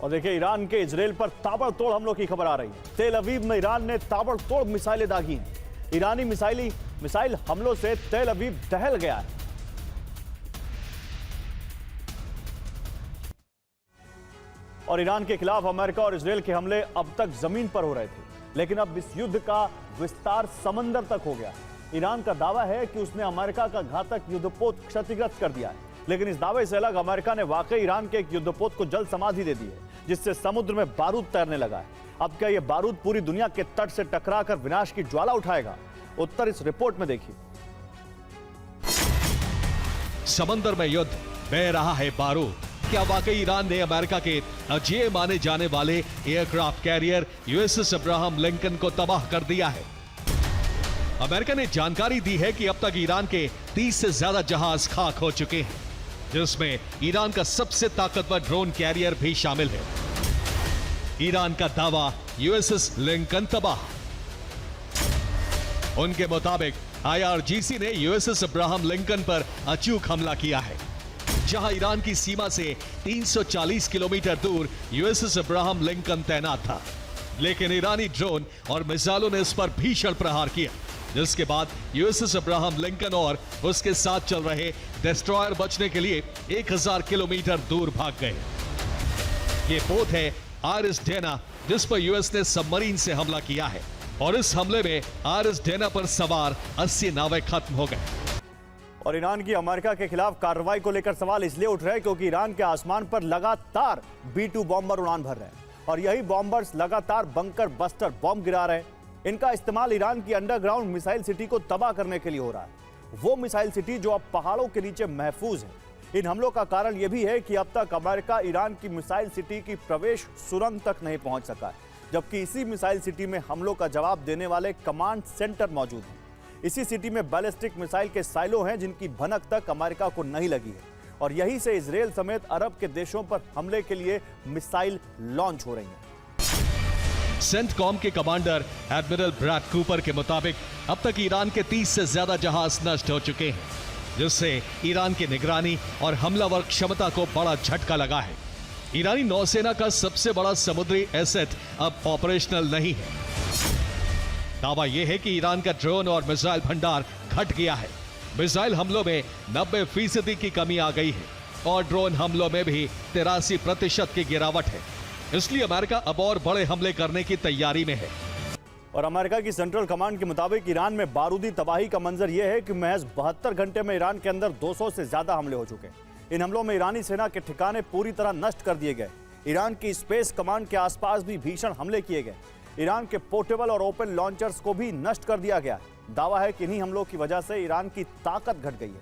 और देखिए, ईरान के इजराइल पर ताबड़तोड़ हमलों की खबर आ रही है। तेल अवीव में ईरान ने ताबड़तोड़ मिसाइलें दागी हैं। ईरानी मिसाइल हमलों से तेल अवीव दहल गया है। और ईरान के खिलाफ अमेरिका और इजराइल के हमले अब तक जमीन पर हो रहे थे, लेकिन अब इस युद्ध का विस्तार समंदर तक हो गया। ईरान का दावा है कि उसने अमेरिका का घातक युद्धपोत क्षतिग्रस्त कर दिया है, लेकिन इस दावे से अलग अमेरिका ने वाकई ईरान के एक युद्धपोत को जल समाधि दे दी है, जिससे समुद्र में बारूद तैरने लगा है। अब क्या यह बारूद पूरी दुनिया के तट से टकराकर विनाश की ज्वाला उठाएगा? उत्तर इस रिपोर्ट में देखिए। समंदर में युद्ध बह रहा है बारूद। क्या वाकई ईरान ने अमेरिका के अजेय माने जाने वाले aircraft carrier USS Abraham Lincoln को तबाह कर दिया है? अमेरिका ने जानकारी दी है कि अब तक ईरान के 30 से ज्यादा जहाज खाक हो चुके हैं, जिसमें ईरान का सबसे ताकतवर ड्रोन कैरियर भी शामिल है। ईरान का दावा, यूएसएस लिंकन तबाह। उनके मुताबिक आईआरजीसी ने यूएसएस अब्राहम लिंकन पर अचूक हमला किया है, जहां ईरान की सीमा से 340 किलोमीटर दूर यूएसएस अब्राहम लिंकन तैनात था। लेकिन ईरानी ड्रोन और मिसाइलों ने इस पर भीषण प्रहार किया, जिसके बाद यूएसएस अब्राहम लिंकन और उसके साथ चल रहे डिस्ट्रॉयर बचने के लिए 1000 किलोमीटर दूर भाग गए। ये पोत है आरिस डेना, जिस पर यूएस ने सबमरीन से हमला किया है, और इस हमले में आरिस डेना पर सवार 80 नावें खत्म हो गए। और ईरान की अमेरिका के खिलाफ कार्रवाई को लेकर सवाल इसलिए उठ रहे हैं क्योंकि ईरान के आसमान पर लगातार B-2 बॉम्बर उड़ान भर रहे हैं, और यही बॉम्बर्स लगातार बंकर बस्टर बॉम्ब गिरा रहे हैं। इनका इस्तेमाल ईरान की अंडरग्राउंड मिसाइल सिटी को तबाह करने के लिए हो रहा है, वो मिसाइल सिटी जो अब पहाड़ों के नीचे महफूज है। इन हमलों का कारण यह भी है कि अब तक अमेरिका ईरान की मिसाइल सिटी की प्रवेश सुरंग तक नहीं पहुंच सका है, जबकि इसी मिसाइल सिटी में हमलों का जवाब देने वाले कमांड सेंटर मौजूद हैं। इसी सिटी में बैलिस्टिक मिसाइल के साइलो हैं, जिनकी भनक तक अमेरिका को नहीं लगी है, और यहीं से इजराइल समेत अरब के देशों पर हमले के लिए मिसाइल लॉन्च हो रही हैं। सेंटकॉम के कमांडर एडमिरल ब्रैड कूपर के मुताबिक अब तक ईरान के 30 से ज्यादा जहाज नष्ट हो चुके हैं, जिससे ईरान की निगरानी और हमलावर क्षमता को बड़ा झटका लगा है। ईरानी नौसेना का सबसे बड़ा समुद्री एसेट अब ऑपरेशनल नहीं है। दावा यह है कि ईरान का ड्रोन और मिसाइल भंडार घट गया है। मिसाइल हमलों में 90% की कमी आ गई है, और ड्रोन हमलों में भी 83% की गिरावट है। इसलिए अमेरिका अब और बड़े हमले करने की तैयारी में है। और अमेरिका की सेंट्रल कमांड के मुताबिक ईरान में बारूदी तबाही का मंजर यह है कि महज 72 घंटे में ईरान के अंदर 200 से ज्यादा हमले हो चुके हैं। इन हमलों में ईरानी सेना के ठिकाने पूरी तरह नष्ट कर दिए गए। ईरान की स्पेस कमांड के आसपास भी भीषण हमले किए गए। ईरान के पोर्टेबल और ओपन लॉन्चर्स को भी नष्ट कर दिया गया। दावा है कि इन्हीं हमलों की वजह से ईरान की ताकत घट गई है।